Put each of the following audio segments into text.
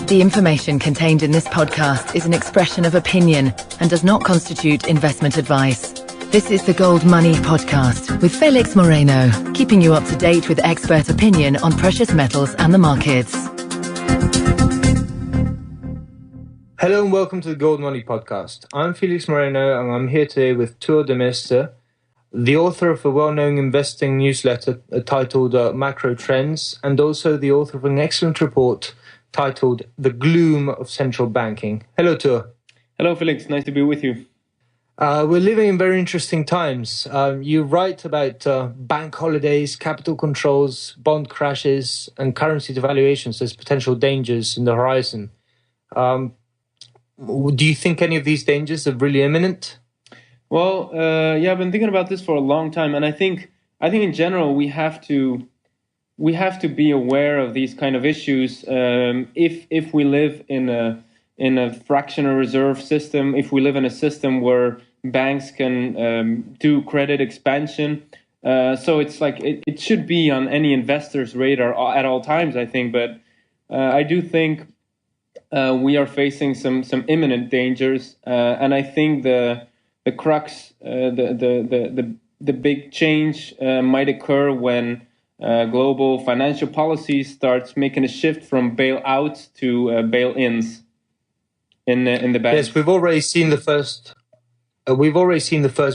The information contained in this podcast is an expression of opinion and does not constitute investment advice. This is the Gold Money Podcast with Felix Moreno, keeping you up to date with expert opinion on precious metals and the markets. Hello and welcome to the Gold Money Podcast. I'm Felix Moreno and I'm here today with Tuur Demeester, the author of a well-known investing newsletter titled Macro Trends, and also the author of an excellent report titled The Gloom of Central Banking. Hello, Tuur. Hello, Felix. Nice to be with you. We're living in very interesting times. You write about bank holidays, capital controls, bond crashes, and currency devaluations as potential dangers in the horizon. Do you think any of these dangers are really imminent? Well, I've been thinking about this for a long time, and I think in general we have to be aware of these kind of issues. If we live in a fractional reserve system, if we live in a system where banks can do credit expansion, so it's like it should be on any investor's radar at all times, I think. But I do think we are facing some imminent dangers, and I think the crux, the big change might occur when global financial policy starts making a shift from bailouts to bail-ins in the banks. Yes, we've already seen the first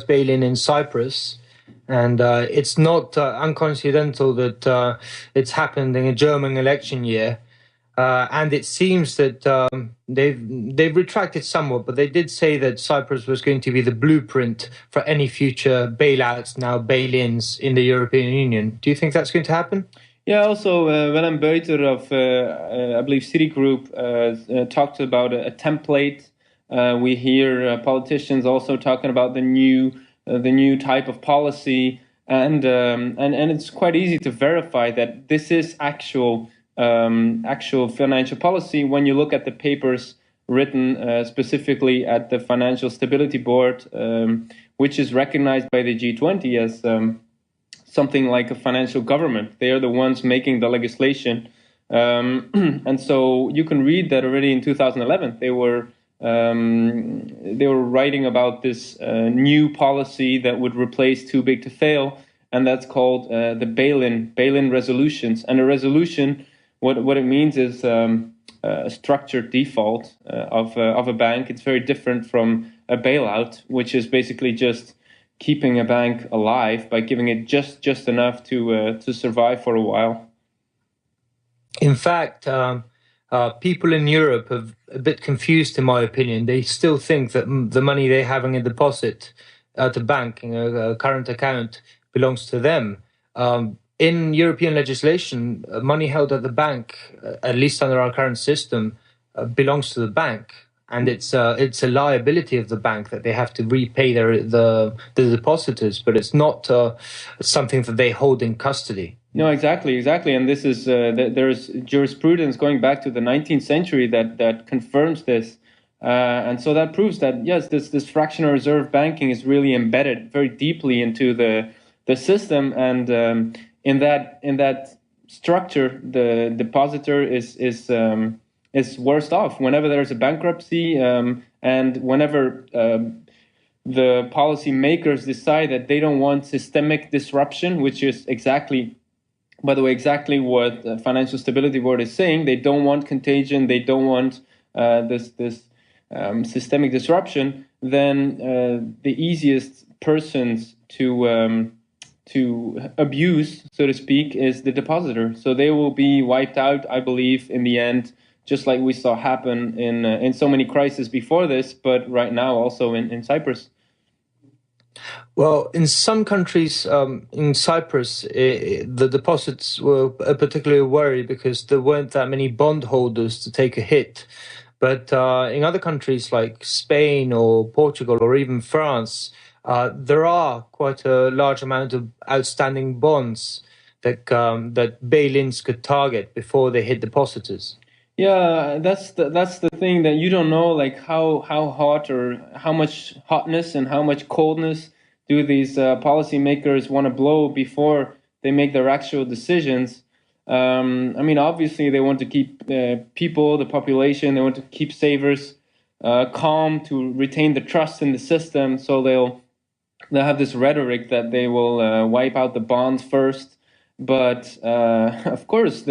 bail-in in Cyprus, and it's not uncoincidental that it's happened in a German election year. And it seems that they've retracted somewhat, but they did say that Cyprus was going to be the blueprint for any future bailouts, now bail-ins in the European Union. Do you think that's going to happen? Yeah, also Willem Buiter of, I believe, Citigroup talked about a template. We hear politicians also talking about the new type of policy, and it's quite easy to verify that this is actual financial policy when you look at the papers written specifically at the Financial Stability Board, which is recognized by the G20 as something like a financial government. They are the ones making the legislation, and so you can read that already in 2011 they were writing about this new policy that would replace too big to fail, and that's called the bail-in resolutions. And a resolution, what it means is a structured default of a bank. It's very different from a bailout, which is basically just keeping a bank alive by giving it just enough to survive for a while. In fact, people in Europe are a bit confused, in my opinion. They still think that the money they have in a deposit at a bank, in a current account, belongs to them. In European legislation, money held at the bank, at least under our current system, belongs to the bank, and it's a liability of the bank that they have to repay the depositors, but it's not something that they hold in custody. No, exactly, and this is there's jurisprudence going back to the 19th century that confirms this, and so that proves that yes, this fractional reserve banking is really embedded very deeply into the system, and in that structure, the depositor is worst off whenever there's a bankruptcy, and whenever the policy makers decide that they don't want systemic disruption, which is exactly what the Financial Stability Board is saying. They don't want contagion. They don't want this systemic disruption. Then the easiest persons to abuse, so to speak, is the depositor. So they will be wiped out, I believe, in the end, just like we saw happen in so many crises before this, but right now also in Cyprus. Well, in some countries, in Cyprus, the deposits were a particular worry because there weren't that many bondholders to take a hit. But in other countries like Spain or Portugal or even France, there are quite a large amount of outstanding bonds that bail-ins could target before they hit depositors. Yeah, that's the thing, that you don't know, like how hot or how much hotness and how much coldness do these policymakers want to blow before they make their actual decisions. I mean, obviously, they want to keep people, the population, they want to keep savers calm to retain the trust in the system. So they'll have this rhetoric that they will wipe out the bonds first. But of course,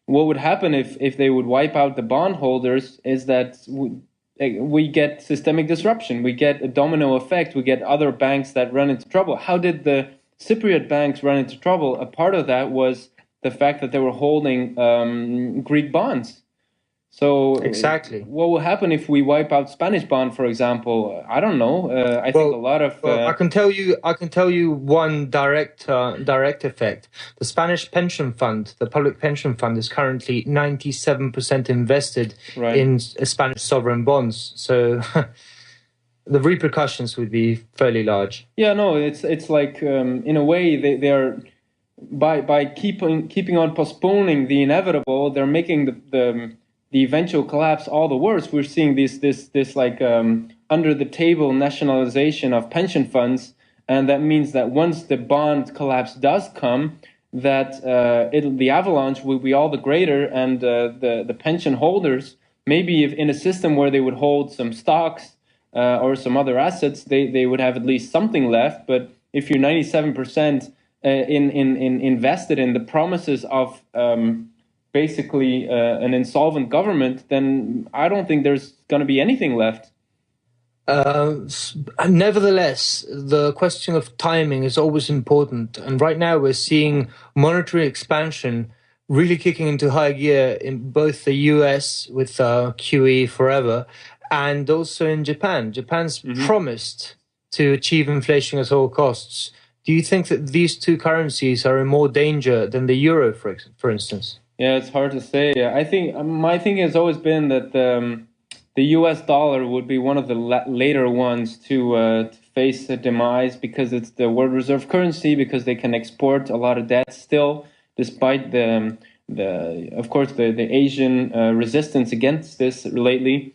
what would happen if they would wipe out the bondholders is that we get systemic disruption. We get a domino effect. We get other banks that run into trouble. How did the Cypriot banks run into trouble? A part of that was the fact that they were holding Greek bonds. So exactly, what will happen if we wipe out Spanish bond, for example? I don't know. I think a lot of. I can tell you one direct effect. The Spanish pension fund, the public pension fund, is currently 97% invested in Spanish sovereign bonds. So the repercussions would be fairly large. Yeah, no, it's like in a way they are by keeping on postponing the inevitable, they're making the eventual collapse all the worse. We're seeing this like under the table nationalization of pension funds, and that means that once the bond collapse does come, that the avalanche will be all the greater, and the pension holders, maybe if in a system where they would hold some stocks or some other assets, they would have at least something left. But if you're 97% in invested in the promises of basically an insolvent government, then I don't think there's going to be anything left. Nevertheless, the question of timing is always important. And right now we're seeing monetary expansion really kicking into high gear in both the US with QE forever and also in Japan. Japan's promised to achieve inflation at all costs. Do you think that these two currencies are in more danger than the euro, for instance? Yeah, it's hard to say. I think my thinking has always been that the U.S. dollar would be one of the later ones to face a demise because it's the world reserve currency, because they can export a lot of debt still, despite of course the Asian resistance against this lately.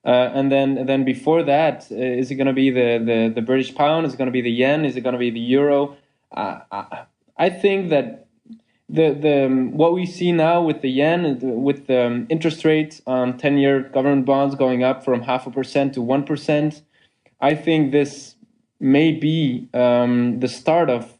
And then before that, is it going to be the British pound? Is it going to be the yen? Is it going to be the euro? I think that what we see now with the yen, with the interest rates on 10-year government bonds going up from 0.5% to 1%, I think this may be the start of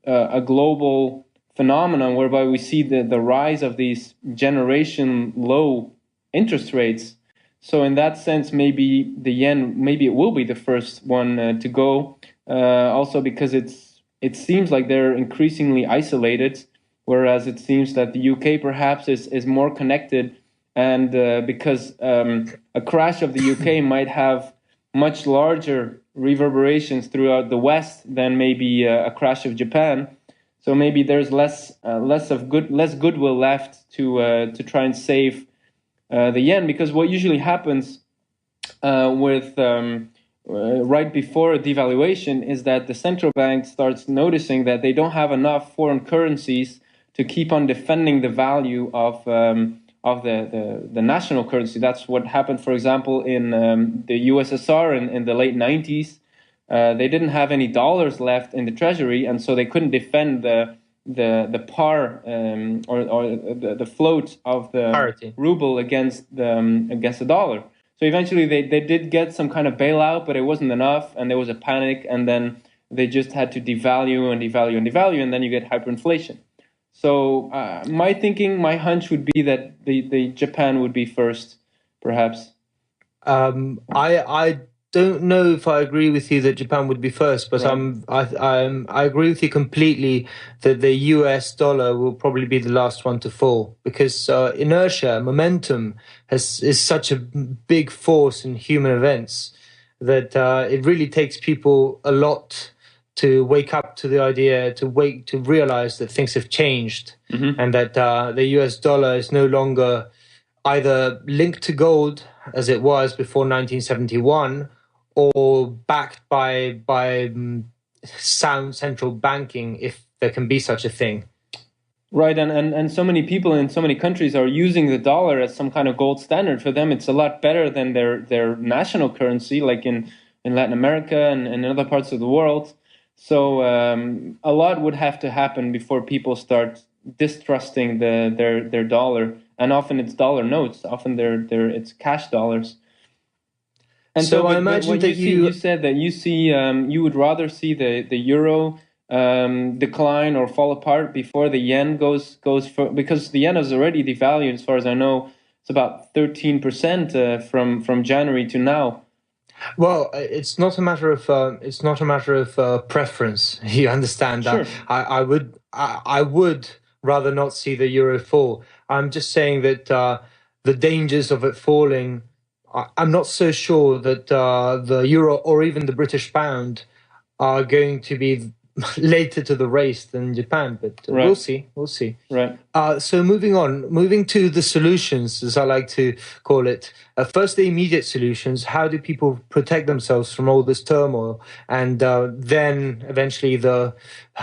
a global phenomenon whereby we see the rise of these generation low interest rates. So in that sense, maybe the yen, maybe it will be the first one to go. Also because it seems like they're increasingly isolated, whereas it seems that the UK perhaps is more connected, and because a crash of the UK might have much larger reverberations throughout the West than maybe a crash of Japan. So maybe there's less goodwill left to try and save the yen, because what usually happens with right before a devaluation is that the central bank starts noticing that they don't have enough foreign currencies to keep on defending the value of the national currency. That's what happened, for example, in the USSR in the late 90s. They didn't have any dollars left in the treasury, and so they couldn't defend the par or the float of the parity ruble against the dollar. So eventually they did get some kind of bailout, but it wasn't enough, and there was a panic, and then they just had to devalue and devalue and devalue, and then you get hyperinflation. So my hunch would be that the Japan would be first, perhaps. I don't know if I agree with you that Japan would be first, but I agree with you completely that the US dollar will probably be the last one to fall, because inertia, momentum is such a big force in human events that it really takes people a lot to wake up to the idea, to realize that things have changed, and that the US dollar is no longer either linked to gold as it was before 1971, or backed by sound central banking, if there can be such a thing. Right, and so many people in so many countries are using the dollar as some kind of gold standard. For them, it's a lot better than their national currency, like in Latin America and in other parts of the world. So a lot would have to happen before people start distrusting their dollar, and often it's dollar notes. Often it's cash dollars. And so I imagine that you said that you see you would rather see the euro decline or fall apart before the yen goes because the yen has already devalued. As far as I know, it's about 13% from January to now. Well, it's not a matter of preference. You understand that? Sure. I would rather not see the euro fall. I'm just saying that the dangers of it falling. I'm not so sure that the euro or even the British pound are going to be later to the race than Japan, but Right. We'll see. Right. So moving to the solutions, as I like to call it. First, the immediate solutions. How do people protect themselves from all this turmoil? And then eventually the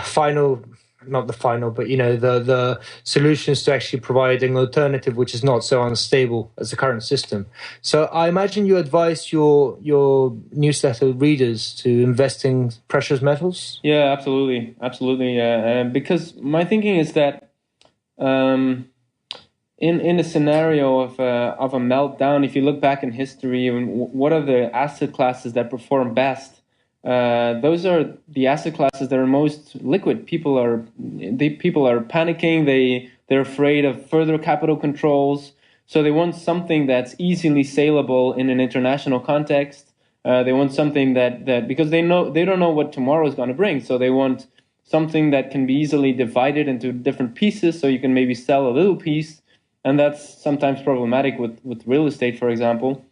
final, not the final, but the solutions to actually provide an alternative which is not so unstable as the current system. So I imagine you advise your newsletter readers to invest in precious metals. Yeah, absolutely. Because my thinking is that in a scenario of a meltdown, if you look back in history, what are the asset classes that perform best? Those are the asset classes that are most liquid. People are panicking. They're afraid of further capital controls. So they want something that's easily saleable in an international context. They want something that because they don't know what tomorrow is going to bring. So they want something that can be easily divided into different pieces. So you can maybe sell a little piece, and that's sometimes problematic with real estate, for example.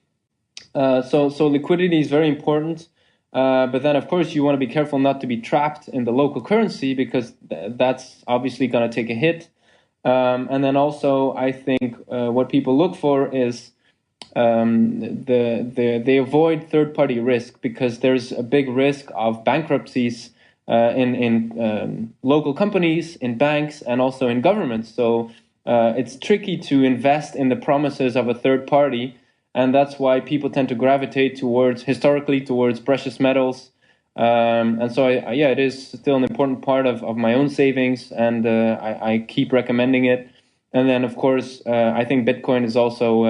So liquidity is very important. But then, of course, you want to be careful not to be trapped in the local currency because that's obviously going to take a hit. And then also, I think what people look for is they avoid third-party risk because there's a big risk of bankruptcies in local companies, in banks, and also in governments. So it's tricky to invest in the promises of a third party. And that's why people tend to gravitate historically towards precious metals. And so, it is still an important part of my own savings, and I keep recommending it. And then, of course, I think Bitcoin is also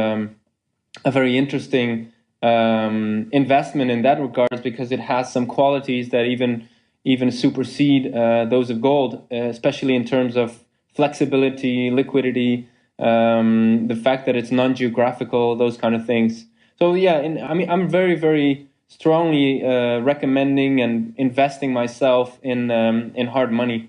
a very interesting investment in that regards because it has some qualities that even supersede those of gold, especially in terms of flexibility, liquidity, the fact that it's non-geographical, those kind of things. So I'm very, very strongly recommending and investing myself in hard money.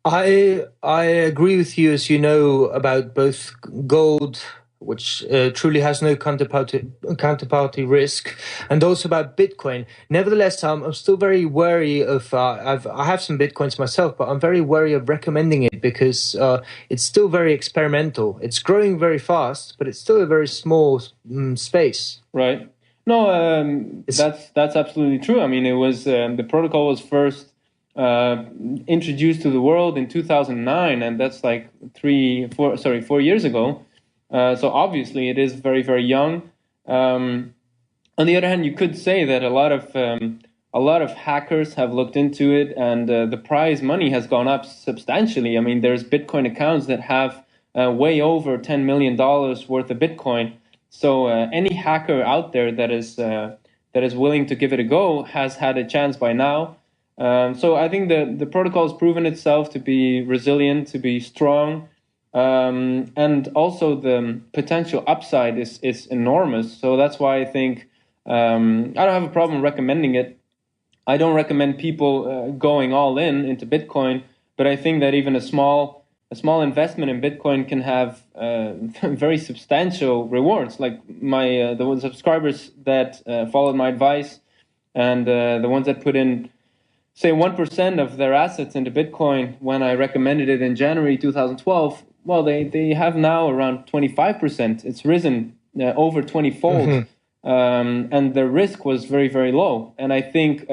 I agree with you, as you know, about both gold, which truly has no counterparty risk, and also about Bitcoin. Nevertheless, I'm still very wary of. I have some Bitcoins myself, but I'm very wary of recommending it because it's still very experimental. It's growing very fast, but it's still a very small space. Right. No, that's absolutely true. I mean, it was the protocol was first introduced to the world in 2009, and that's like 4 years ago. So obviously it is very, very young. On the other hand, you could say that a lot of hackers have looked into it, and the prize money has gone up substantially. I mean, there's Bitcoin accounts that have way over $10 million worth of Bitcoin. So any hacker out there that is willing to give it a go has had a chance by now. So I think the protocol has proven itself to be resilient, to be strong. And also the potential upside is enormous. So that's why I think I don't have a problem recommending it. I don't recommend people going all into Bitcoin, but I think that even a small investment in Bitcoin can have very substantial rewards. Like the subscribers that followed my advice and the ones that put in, say, 1% of their assets into Bitcoin when I recommended it in January 2012, well, they have now around 25%. It's risen over 20-fold. Mm-hmm. And the risk was very, very low. And I think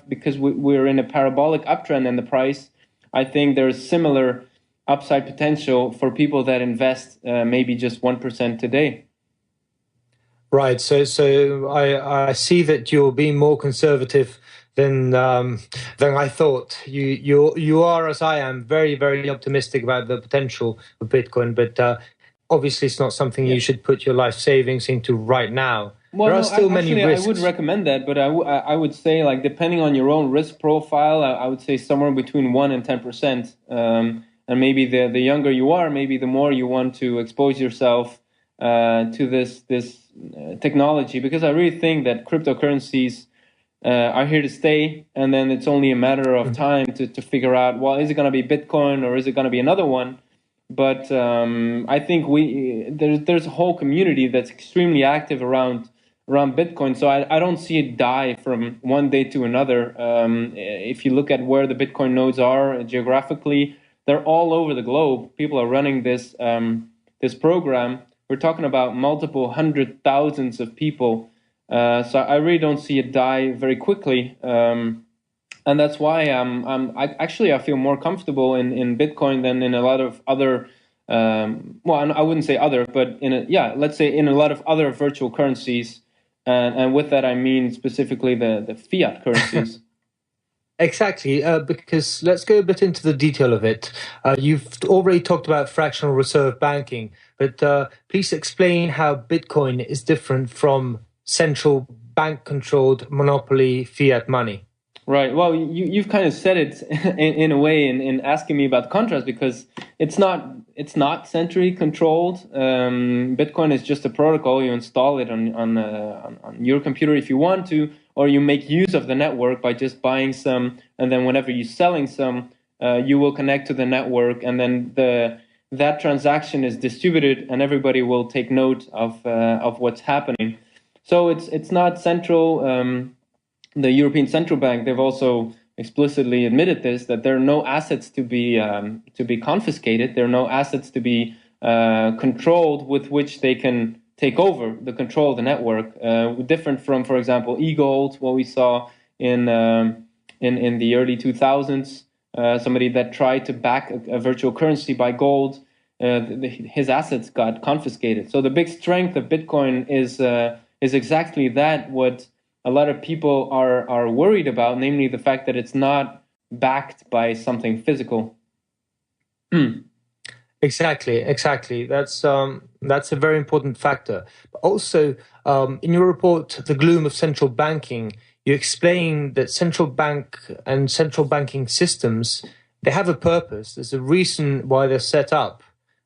because we're in a parabolic uptrend in the price, I think there's similar upside potential for people that invest maybe just 1% today. Right. So I see that you're being more conservative than I thought. You are, as I am, very, very optimistic about the potential of Bitcoin, but obviously it's not something you should put your life savings into right now. Well, there are no, still many risks. I would recommend that, but I would say, like, depending on your own risk profile, I would say somewhere between 1 and 10%. And maybe the younger you are, maybe the more you want to expose yourself to this technology, because I really think that cryptocurrencies are here to stay, and then it's only a matter of time to figure out, well, is it going to be Bitcoin or is it going to be another one? But I think there's a whole community that's extremely active around Bitcoin, so I don't see it die from one day to another. If you look at where the Bitcoin nodes are geographically, they're all over the globe. People are running this program. We're talking about multiple hundred thousands of people. So I really don't see it die very quickly. And that's why I feel more comfortable in Bitcoin than in a lot of other, well, I wouldn't say other, but let's say in a lot of other virtual currencies. And with that, I mean specifically the fiat currencies. Exactly, because let's go a bit into the detail of it. You've already talked about fractional reserve banking, but please explain how Bitcoin is different from central bank-controlled monopoly fiat money. Right. Well, you've kind of said it in a way in asking me about the contrast, because it's not centrally controlled. Bitcoin is just a protocol. You install it on your computer if you want to, or you make use of the network by just buying some, and then whenever you're selling some, you will connect to the network, and then that transaction is distributed, and everybody will take note of what's happening. So it's not central. The European Central Bank, they've also explicitly admitted this, that there are no assets to be confiscated. There are no assets to be controlled with which they can take over the control of the network. Different from, for example, e-gold, what we saw in the early 2000s. Somebody that tried to back a virtual currency by gold, his assets got confiscated. So the big strength of Bitcoin is exactly that. What a lot of people are worried about, namely the fact that it's not backed by something physical. Exactly. That's a very important factor. But also, in your report, The Gloom of Central Banking, you explain that central bank and central banking systems, they have a purpose. There's a reason why they're set up.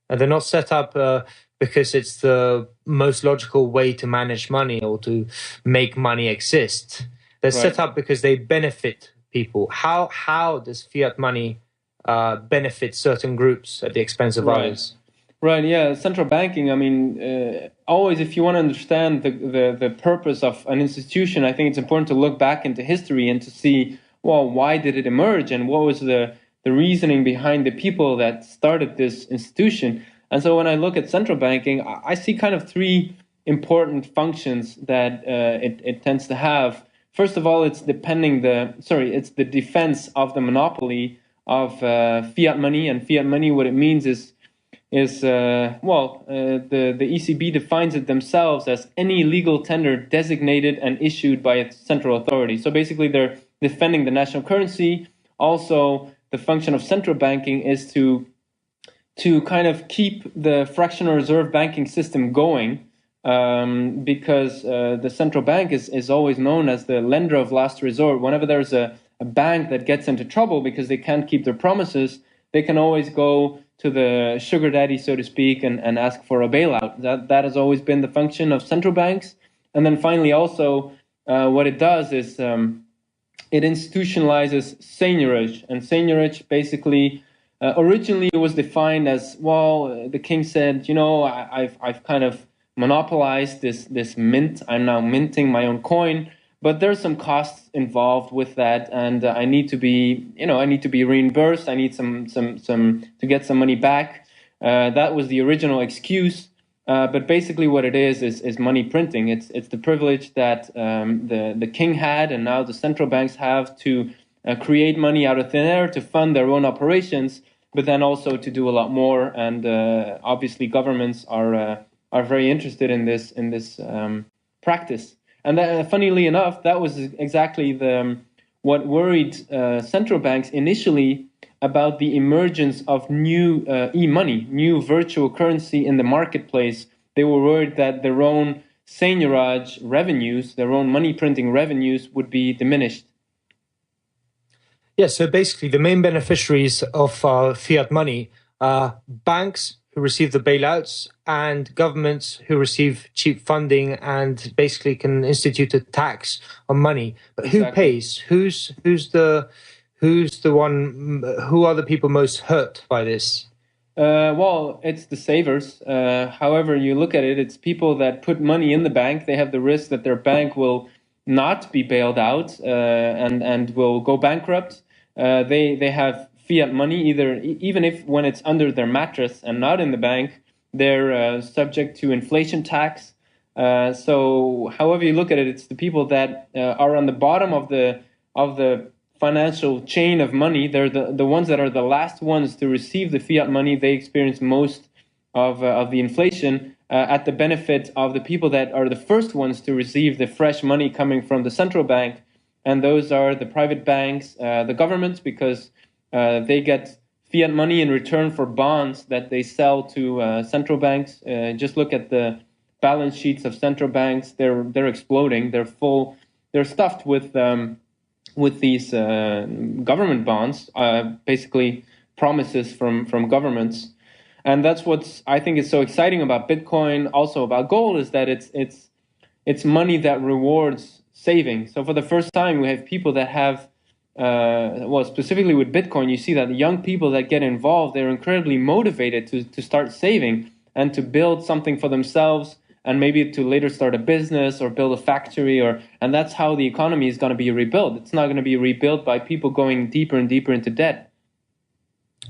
And they're not set up because it's the most logical way to manage money or to make money exist. They're set up because they benefit people. How does fiat money benefit certain groups at the expense of others? Right, yeah. Central banking, I mean, always if you want to understand the purpose of an institution, I think it's important to look back into history and to see, well, why did it emerge and what was the reasoning behind the people that started this institution. And so when I look at central banking, I see kind of three important functions that it tends to have. First of all, it's the defense of the monopoly of fiat money. And fiat money, what it means is the ECB defines it themselves as any legal tender designated and issued by a central authority. So basically, they're defending the national currency. Also, the function of central banking is to kind of keep the fractional reserve banking system going, because the central bank is always known as the lender of last resort. Whenever there's a bank that gets into trouble because they can't keep their promises, they can always go to the sugar daddy, so to speak, and ask for a bailout. That has always been the function of central banks. And then finally, also, what it does is it institutionalizes seigniorage. And seigniorage basically, originally it was defined as, well, the king said, I've kind of monopolized this mint. I'm now minting my own coin, but there's some costs involved with that, and I need to be reimbursed. I need some to get some money back. That was the original excuse. But basically, what it is money printing. It's the privilege that the king had, and now the central banks have to create money out of thin air to fund their own operations, but then also to do a lot more. And obviously, governments are very interested in this practice. And funnily enough, that was exactly what worried central banks initially about the emergence of new e-money, new virtual currency in the marketplace. They were worried that their own seigniorage revenues, their own money printing revenues would be diminished. Yeah, so basically the main beneficiaries of fiat money are banks who receive the bailouts and governments who receive cheap funding and basically can institute a tax on money. But who pays? Who's the one? Who are the people most hurt by this? Well, it's the savers. However you look at it, it's people that put money in the bank. They have the risk that their bank will not be bailed out and will go bankrupt. They have fiat money, even if when it's under their mattress and not in the bank, they're subject to inflation tax. So however you look at it, it's the people that are on the bottom of the financial chain of money. They're the ones that are the last ones to receive the fiat money. They experience most of the inflation at the benefit of the people that are the first ones to receive the fresh money coming from the central bank. And those are the private banks, the governments, because they get fiat money in return for bonds that they sell to central banks. Just look at the balance sheets of central banks. They're exploding. They're full. They're stuffed with these government bonds, basically promises from governments. And that's what I think is so exciting about Bitcoin, also about gold, is that it's money that rewards saving. So for the first time, we have people that have, specifically with Bitcoin, you see that the young people that get involved, they're incredibly motivated to start saving and to build something for themselves, and maybe to later start a business or build a factory, and that's how the economy is going to be rebuilt. It's not going to be rebuilt by people going deeper and deeper into debt.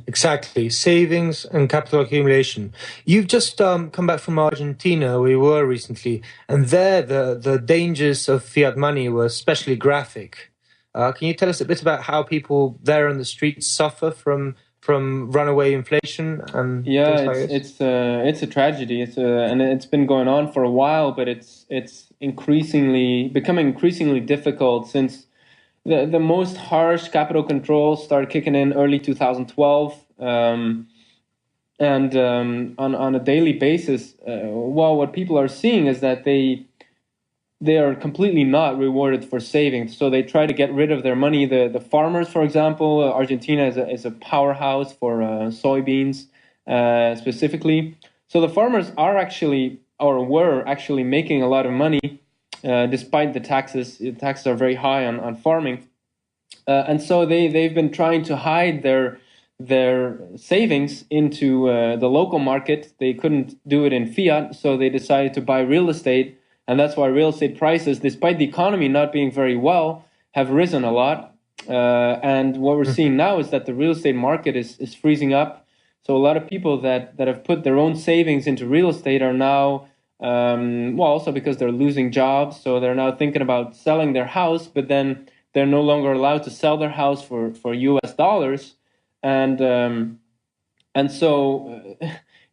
Exactly. Savings and capital accumulation. You've just come back from Argentina, where we were recently, and there the dangers of fiat money were especially graphic. Can you tell us a bit about how people there on the streets suffer from runaway inflation and things like this? It's a tragedy. And it's been going on for a while, but it's becoming increasingly difficult since the most harsh capital controls started kicking in early 2012, and on a daily basis, what people are seeing is that they are completely not rewarded for saving. So they try to get rid of their money. The farmers, for example, Argentina is a powerhouse for soybeans specifically. So the farmers were actually making a lot of money despite the taxes. The taxes are very high on farming. And so they've been trying to hide their savings into the local market. They couldn't do it in fiat, so they decided to buy real estate. And that's why real estate prices, despite the economy not being very well, have risen a lot. And what we're seeing now is that the real estate market is freezing up. So a lot of people that have put their own savings into real estate are now, also because they're losing jobs. So they're now thinking about selling their house, but then they're no longer allowed to sell their house for US dollars. And so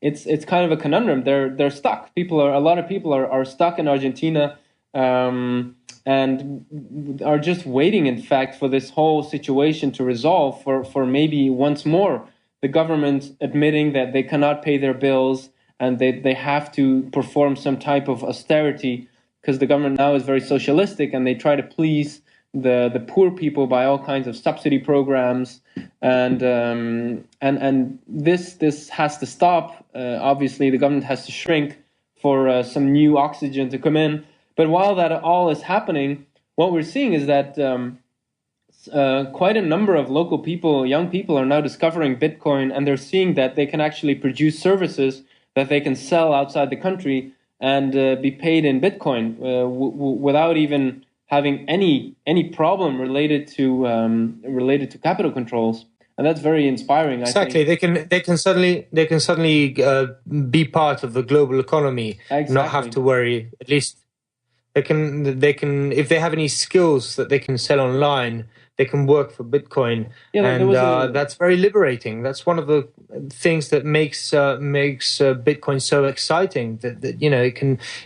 it's kind of a conundrum. They're stuck. A lot of people are stuck in Argentina, and are just waiting, in fact, for this whole situation to resolve, for maybe once more the government admitting that they cannot pay their bills and they have to perform some type of austerity, because the government now is very socialistic and they try to please the poor people by all kinds of subsidy programs, and this has to stop. Obviously, the government has to shrink for some new oxygen to come in. But while that all is happening, what we're seeing is that quite a number of local people, young people, are now discovering Bitcoin, and they're seeing that they can actually produce services that they can sell outside the country and be paid in Bitcoin without even having any problem related to capital controls, and that's very inspiring. Exactly, I think. They can suddenly be part of the global economy. Exactly. Not have to worry. At least they can if they have any skills that they can sell online, they can work for Bitcoin, and that's very liberating. That's one of the things that makes Bitcoin so exciting. That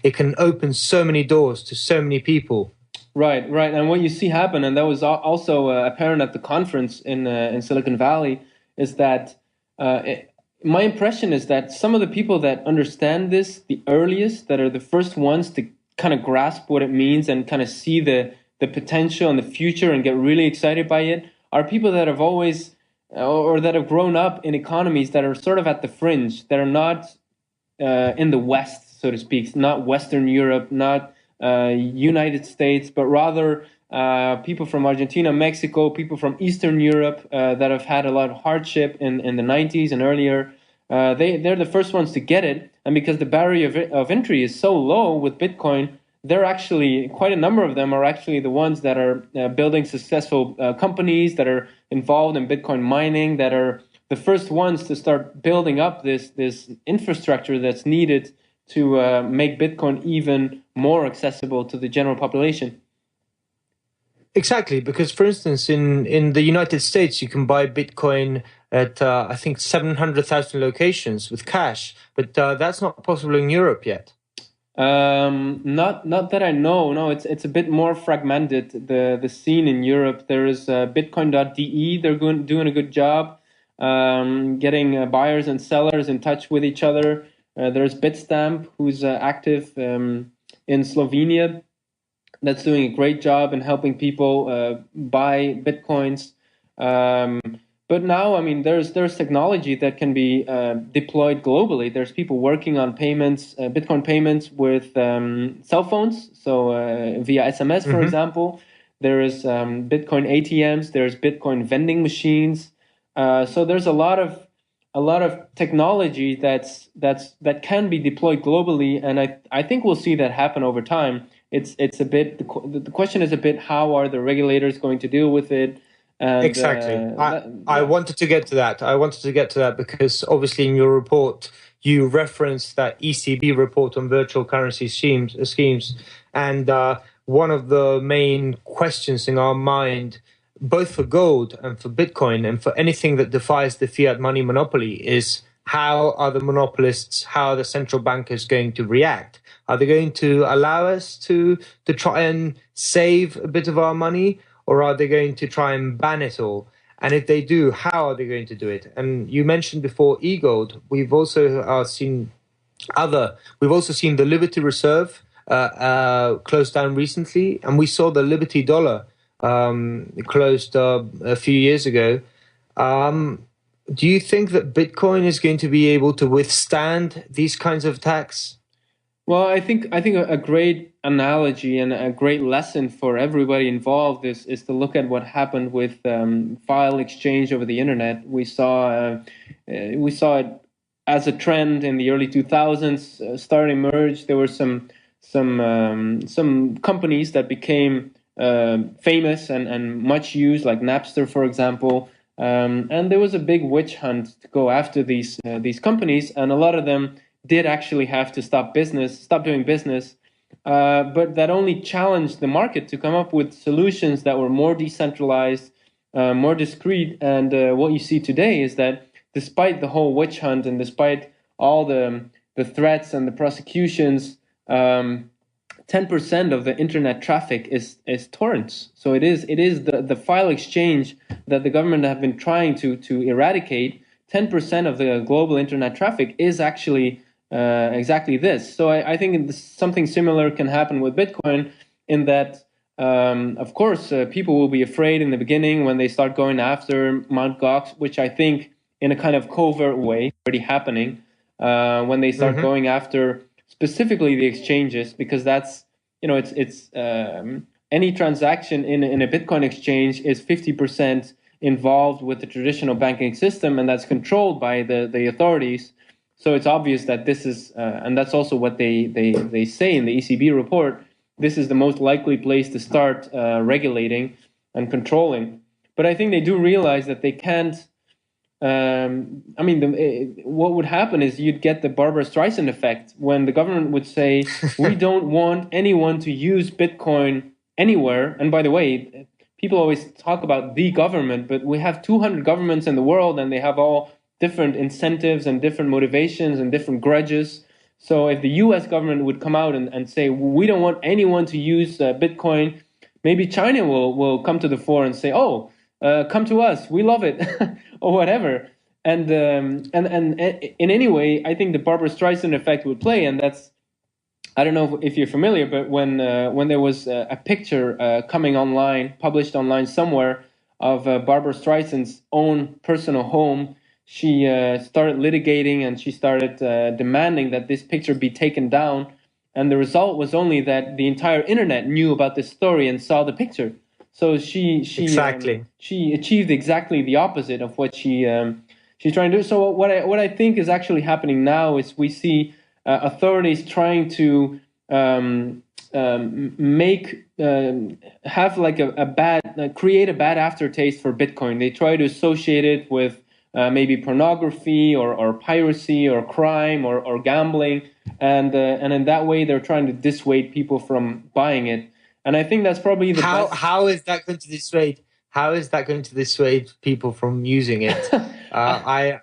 it can open so many doors to so many people. Right, right. And what you see happen, and that was also apparent at the conference in Silicon Valley, is that my impression is that some of the people that understand this the earliest, that are the first ones to kind of grasp what it means and kind of see the potential and the future and get really excited by it, are people that have always or that have grown up in economies that are sort of at the fringe, that are not in the West, so to speak, not Western Europe, not United States, but rather people from Argentina, Mexico, people from Eastern Europe that have had a lot of hardship in the 90s and earlier. They're the first ones to get it. And because the barrier of entry is so low with Bitcoin, they're actually, quite a number of them are actually the ones that are building successful companies that are involved in Bitcoin mining, that are the first ones to start building up this infrastructure that's needed to make Bitcoin even more accessible to the general population. Exactly, because for instance, in the United States, you can buy Bitcoin at I think 700,000 locations with cash, but that's not possible in Europe yet. Not that I know. No, it's a bit more fragmented. The scene in Europe. There is Bitcoin.de. They're doing a good job getting buyers and sellers in touch with each other. There's Bitstamp, who's active in Slovenia. That's doing a great job in helping people buy Bitcoins. But now, I mean, there's technology that can be deployed globally. There's people working on payments, Bitcoin payments with cell phones. So via SMS, for example, there is Bitcoin ATMs. There's Bitcoin vending machines. So there's a lot of technology that can be deployed globally, and I think we'll see that happen over time. It's a bit the question is a bit, how are the regulators going to deal with it? And, exactly. I wanted to get to that. Because obviously in your report you referenced that ECB report on virtual currency schemes, and one of the main questions in our mind, both for gold and for Bitcoin and for anything that defies the fiat money monopoly, is how are the monopolists, how are the central bankers going to react? Are they going to allow us to try and save a bit of our money, or are they going to try and ban it all? And if they do, how are they going to do it? And you mentioned before e-gold. We've also seen the Liberty Reserve closed down recently, and we saw the Liberty Dollar closed a few years ago. Do you think that Bitcoin is going to be able to withstand these kinds of attacks? Well, I think a great analogy and a great lesson for everybody involved is to look at what happened with file exchange over the internet. We saw it as a trend in the early 2000s start emerge. There were some companies that became famous and much used, like Napster, for example. And there was a big witch hunt to go after these companies, and a lot of them did actually have to stop doing business, but that only challenged the market to come up with solutions that were more decentralized, more discreet. And what you see today is that despite the whole witch hunt and despite all the threats and the prosecutions, 10% of the internet traffic is torrents. So it is the file exchange that the government have been trying to eradicate. 10% of the global internet traffic is actually exactly this. So I think something similar can happen with Bitcoin, in that, of course, people will be afraid in the beginning when they start going after Mt. Gox, which I think in a kind of covert way already happening, when they start going after specifically the exchanges, because that's, it's any transaction in a Bitcoin exchange is 50% involved with the traditional banking system, and that's controlled by the authorities. So it's obvious that this is, and that's also what they say in the ECB report, this is the most likely place to start regulating and controlling. But I think they do realize that they can't. What would happen is you'd get the Barbara Streisand effect, when the government would say, we don't want anyone to use Bitcoin anywhere. And by the way, people always talk about the government, but we have 200 governments in the world, and they have all different incentives and different motivations and different grudges. So if the US government would come out and say, we don't want anyone to use Bitcoin, maybe China will come to the fore and say, "Oh, come to us, we love it," or whatever. And in any way, I think the Barbara Streisand effect would play, and that's, I don't know if you're familiar, but when there was a picture coming online, published online somewhere, of Barbara Streisand's own personal home, she started litigating, and she started demanding that this picture be taken down. And the result was only that the entire internet knew about this story and saw the picture. So she achieved exactly the opposite of what she's trying to do. So what I think is actually happening now is we see authorities trying to create a bad aftertaste for Bitcoin. They try to associate it with maybe pornography or piracy or crime or gambling, and in that way they're trying to dissuade people from buying it. And I think that's probably the best. How is that going to dissuade? How is that going to dissuade people from using it? I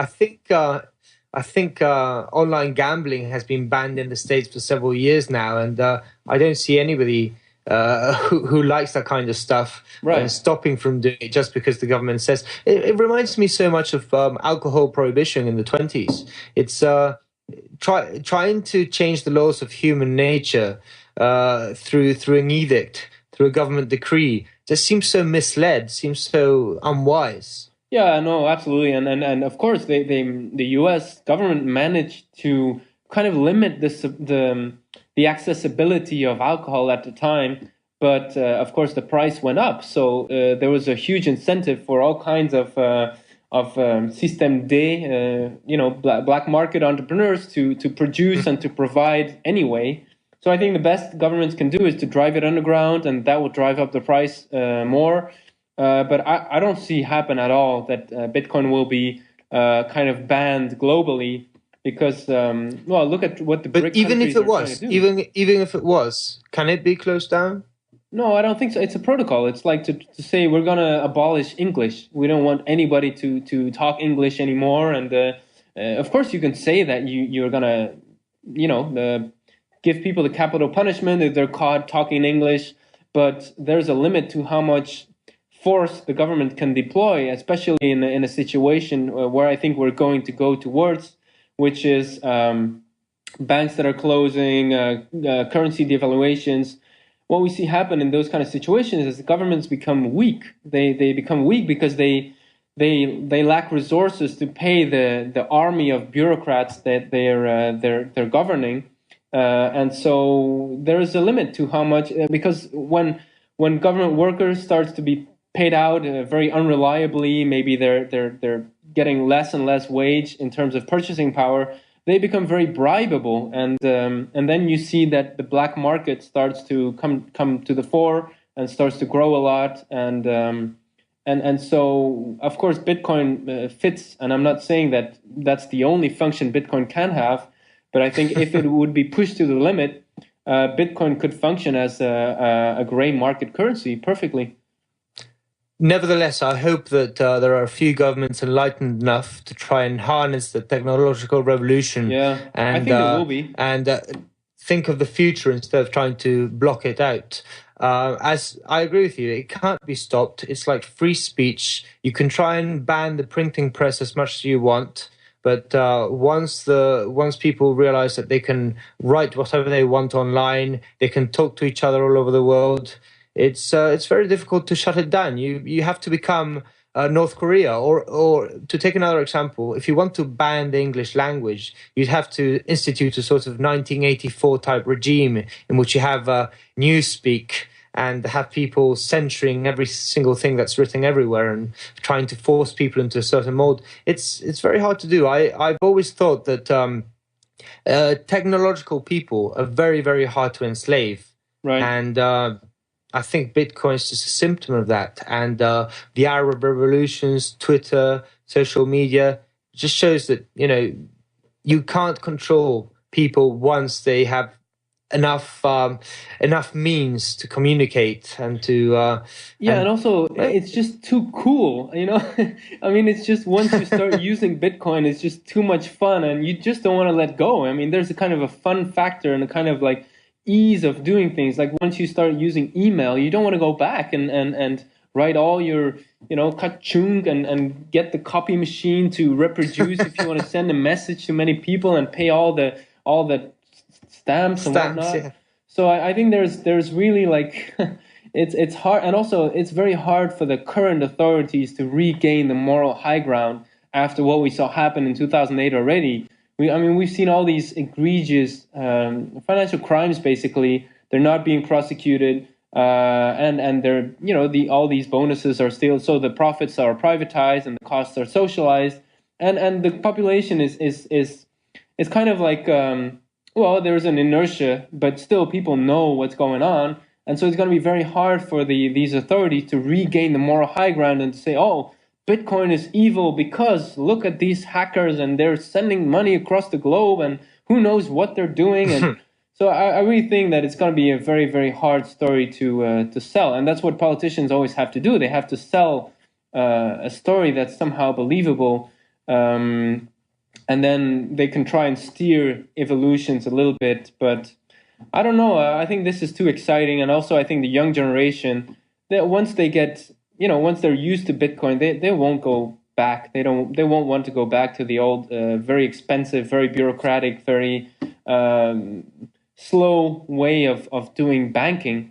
think online gambling has been banned in the States for several years now, and I don't see anybody who likes that kind of stuff stopping from doing it just because the government says. It reminds me so much of alcohol prohibition in the 1920s. It's trying to change the laws of human nature through an edict, through a government decree. Just seems so misled, seems so unwise. Yeah, no, absolutely, and of course, the U.S. government managed to kind of limit the accessibility of alcohol at the time, but of course the price went up. So there was a huge incentive for all kinds of système D, black market entrepreneurs to produce and to provide anyway. So I think the best governments can do is to drive it underground, and that will drive up the price more. But I don't see happen at all that Bitcoin will be kind of banned globally, because look at what the BRIC countries are trying to do. Even if it was, can it be closed down? No, I don't think so. It's a protocol. It's like to say we're going to abolish English. We don't want anybody to talk English anymore. And of course, you can say that you're going to, give people the capital punishment if they're caught talking English. But there's a limit to how much force the government can deploy, especially in a situation where I think we're going to go towards, which is banks that are closing, currency devaluations. What we see happen in those kind of situations is the governments become weak. They become weak because they lack resources to pay the army of bureaucrats that they're governing, and so there is a limit to how much, because when government workers starts to be paid out very unreliably, maybe they're getting less and less wage in terms of purchasing power, they become very bribable, and then you see that the black market starts to come to the fore and starts to grow a lot, and so of course Bitcoin fits, and I'm not saying that that's the only function Bitcoin can have, but I think if it would be pushed to the limit, Bitcoin could function as a gray market currency perfectly. Nevertheless, I hope that there are a few governments enlightened enough to try and harness the technological revolution. Yeah, and, I think there will be. And think of the future instead of trying to block it out. As I agree with you, it can't be stopped. It's like free speech. You can try and ban the printing press as much as you want, but once people realize that they can write whatever they want online, they can talk to each other all over the world. It's very difficult to shut it down. You have to become North Korea, or to take another example, if you want to ban the English language, you'd have to institute a sort of 1984 type regime in which you have newspeak and have people censoring every single thing that's written everywhere and trying to force people into a certain mold. It's very hard to do. I've always thought that technological people are very, very hard to enslave. Right. And I think Bitcoin is just a symptom of that. And the Arab revolutions, Twitter, social media, just shows that, you can't control people once they have enough means to communicate and to... and also, it's just too cool, I mean, it's just once you start using Bitcoin, it's just too much fun and you just don't want to let go. I mean, there's a kind of a fun factor and a kind of like ease of doing things. Like once you start using email, you don't want to go back and write all your, cut chunk and get the copy machine to reproduce if you want to send a message to many people and pay all the stamps and whatnot. Yeah. So I think there's really like it's hard, and also it's very hard for the current authorities to regain the moral high ground after what we saw happen in 2008 already. We've seen all these egregious financial crimes. Basically, they're not being prosecuted, and they're all these bonuses are still, so the profits are privatized and the costs are socialized, and the population is kind of like there's an inertia, but still people know what's going on, and so it's going to be very hard for these authorities to regain the moral high ground and to say, oh, Bitcoin is evil because look at these hackers and they're sending money across the globe and who knows what they're doing. And so I really think that it's going to be a very, very hard story to sell. And that's what politicians always have to do. They have to sell a story that's somehow believable. And then they can try and steer evolutions a little bit. But I don't know. I think this is too exciting. And also I think the young generation, that once they get... once they're used to Bitcoin, they won't go back. They won't want to go back to the old, very expensive, very bureaucratic, very slow way of doing banking.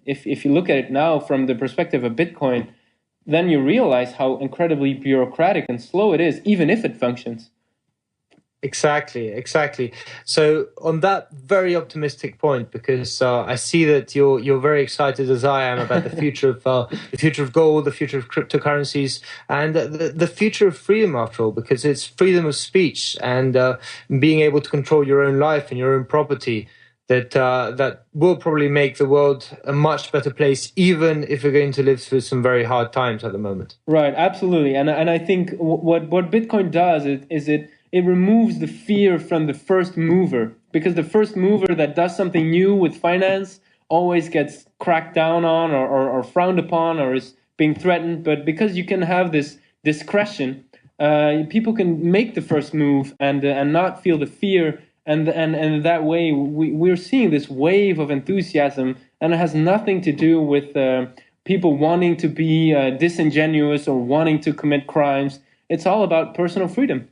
If you look at it now from the perspective of Bitcoin, then you realize how incredibly bureaucratic and slow it is, even if it functions. Exactly. So on that very optimistic point, because I see that you're very excited as I am about the future of gold, the future of cryptocurrencies, and the future of freedom, after all, because it's freedom of speech and being able to control your own life and your own property. That will probably make the world a much better place, even if we're going to live through some very hard times at the moment. Right, absolutely, and I think what Bitcoin does is it removes the fear from the first mover, because the first mover that does something new with finance always gets cracked down on or frowned upon or is being threatened. But because you can have this discretion, people can make the first move and not feel the fear. And that way we're seeing this wave of enthusiasm, and it has nothing to do with people wanting to be disingenuous or wanting to commit crimes. It's all about personal freedom.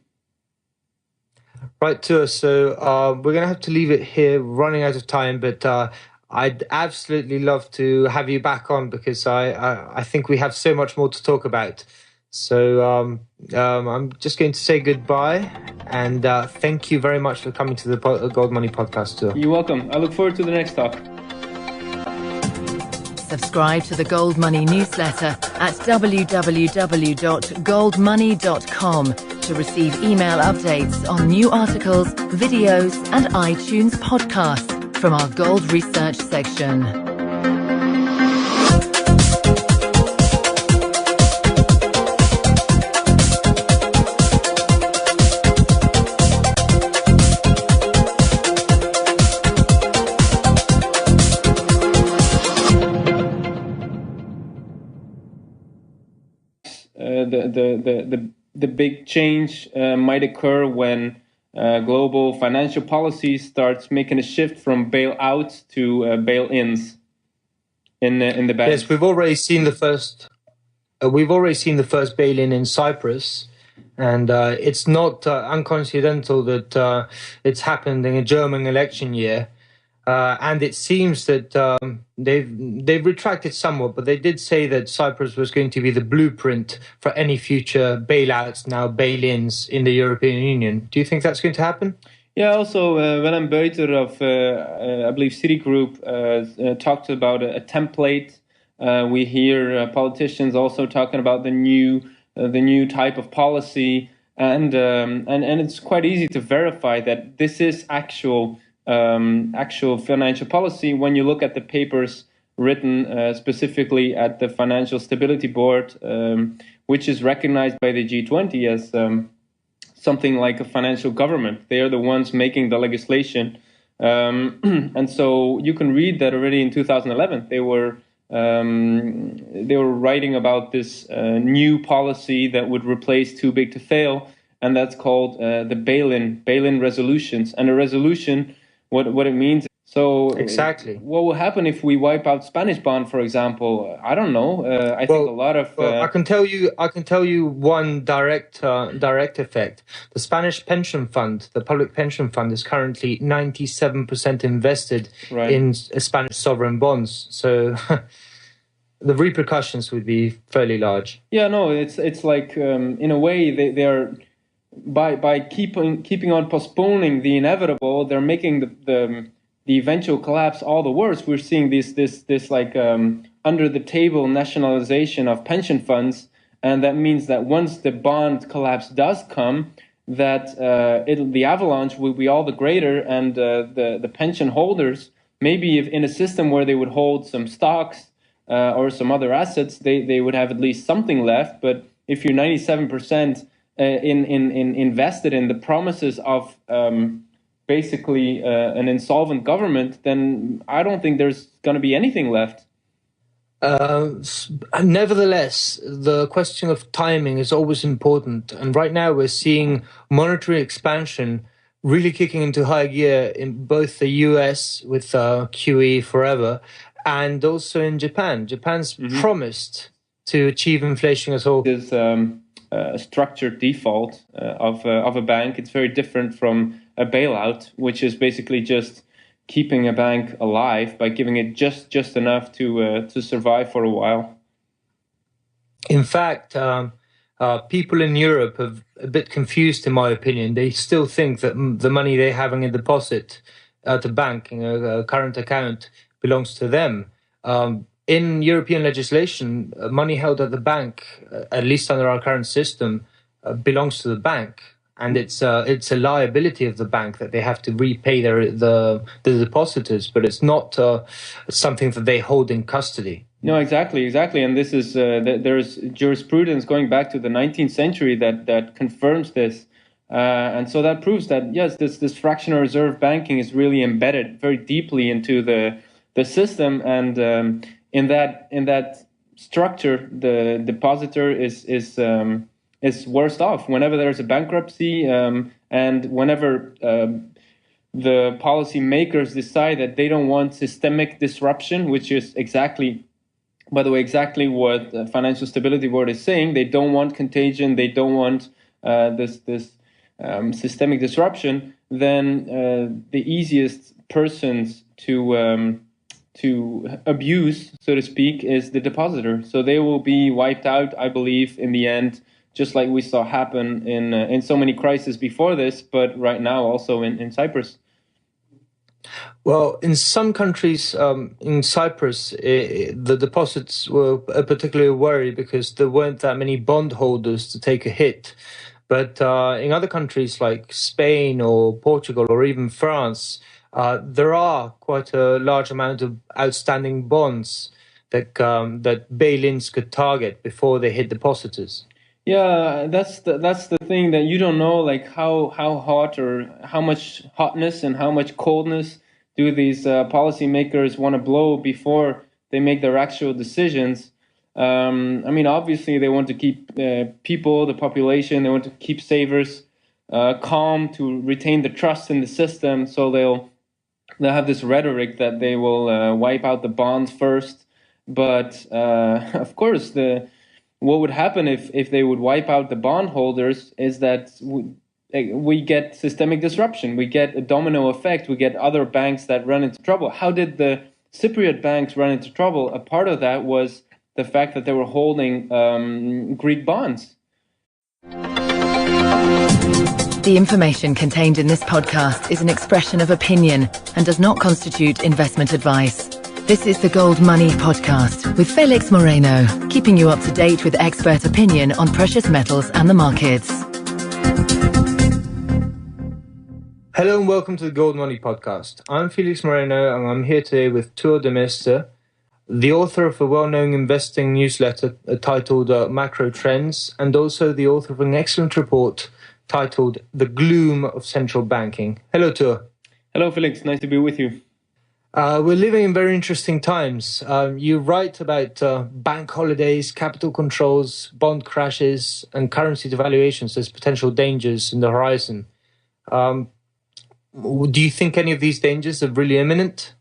Right, Tua. So we're going to have to leave it here, running out of time, but I'd absolutely love to have you back on, because I think we have so much more to talk about. So I'm just going to say goodbye, and thank you very much for coming to the Gold Money podcast, Tua. You're welcome. I look forward to the next talk. Subscribe to the Gold Money newsletter at www.goldmoney.com to receive email updates on new articles, videos, and iTunes podcasts from our Gold Research section. The big change might occur when global financial policy starts making a shift from bailouts to bail-ins in the banks. Yes, we've already seen the first. Bail-in in Cyprus, and it's not uncoincidental that it's happened in a German election year. And it seems that they've retracted somewhat, but they did say that Cyprus was going to be the blueprint for any future bailouts, now bail-ins in the European Union. Do you think that's going to happen? Yeah, also Willem Buiter of, I believe, Citigroup talked about a template. We hear politicians also talking about the new type of policy, and it's quite easy to verify that this is actual financial policy when you look at the papers written specifically at the Financial Stability Board, which is recognized by the G20 as something like a financial government. They are the ones making the legislation, and so you can read that already in 2011 they were writing about this new policy that would replace too big to fail, and that's called the bail-in resolutions. And a resolution, what it means. So Exactly. what will happen if we wipe out Spanish bond, for example? I don't know. I think a lot of. I can tell you one direct effect. The Spanish pension fund, the public pension fund, is currently 97% invested in Spanish sovereign bonds. So the repercussions would be fairly large. Yeah, no, it's like in a way they are by keeping on postponing the inevitable, they're making the eventual collapse all the worse. We're seeing this like under the table nationalization of pension funds, and that means that once the bond collapse does come, that the avalanche will be all the greater, and the pension holders, maybe if in a system where they would hold some stocks or some other assets, they would have at least something left. But if you're 97% in invested in the promises of basically an insolvent government, then I don't think there's going to be anything left. Nevertheless, the question of timing is always important. And right now we're seeing monetary expansion really kicking into high gear in both the US with QE forever and also in Japan. Japan's promised to achieve inflation as well. There's a structured default of a bank. It's very different from a bailout, which is basically just keeping a bank alive by giving it just enough to survive for a while. In fact, people in Europe are a bit confused, in my opinion. They still think that the money they have in deposit at a bank, in a current account, belongs to them. In European legislation, money held at the bank, at least under our current system, belongs to the bank. And it's a liability of the bank that they have to repay the depositors, but it's not something that they hold in custody. No, exactly. And this is there's jurisprudence going back to the 19th century that confirms this, and so that proves that yes, this fractional reserve banking is really embedded very deeply into the system, and in that structure, the depositor is worst off whenever there's a bankruptcy, and whenever the policy makers decide that they don't want systemic disruption, which is exactly what the Financial Stability Board is saying. They don't want contagion. They don't want this systemic disruption. Then the easiest persons to abuse, so to speak, is the depositor. So they will be wiped out, I believe, in the end, just like we saw happen in so many crises before this, but right now also in Cyprus. Well, in some countries, in Cyprus, the deposits were a particular worry because there weren't that many bondholders to take a hit. But in other countries like Spain or Portugal or even France, there are quite a large amount of outstanding bonds that bail-ins could target before they hit depositors. Yeah, that's the thing, that you don't know, like how hot or how much hotness and how much coldness do these policymakers want to blow before they make their actual decisions. I mean, obviously they want to keep people, the population, they want to keep savers calm, to retain the trust in the system. So they'll have this rhetoric that they will wipe out the bonds first. But of course, what would happen if they would wipe out the bondholders is that we get systemic disruption. We get a domino effect. We get other banks that run into trouble. How did the Cypriot banks run into trouble? A part of that was the fact that they were holding Greek bonds. The information contained in this podcast is an expression of opinion and does not constitute investment advice. This is the Gold Money Podcast with Felix Moreno, keeping you up to date with expert opinion on precious metals and the markets. Hello and welcome to the Gold Money Podcast. I'm Felix Moreno and I'm here today with Tuur Demeester, the author of a well-known investing newsletter titled Macro Trends, and also the author of an excellent report titled The Gloom of Central Banking. Hello, Tuur. Hello, Felix. Nice to be with you. We're living in very interesting times. You write about bank holidays, capital controls, bond crashes, and currency devaluations as potential dangers in the horizon. Do you think any of these dangers are really imminent?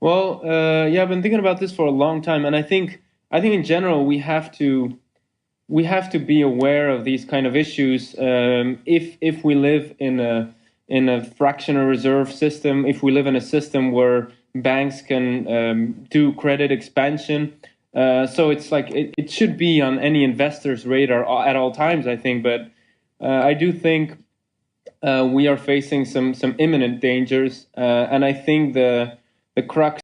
Well, yeah, I've been thinking about this for a long time, and I think in general we have to be aware of these kind of issues. If we live in a fractional reserve system, if we live in a system where banks can do credit expansion, so it's like it should be on any investor's radar at all times, I think. But I do think we are facing some imminent dangers, and I think the crux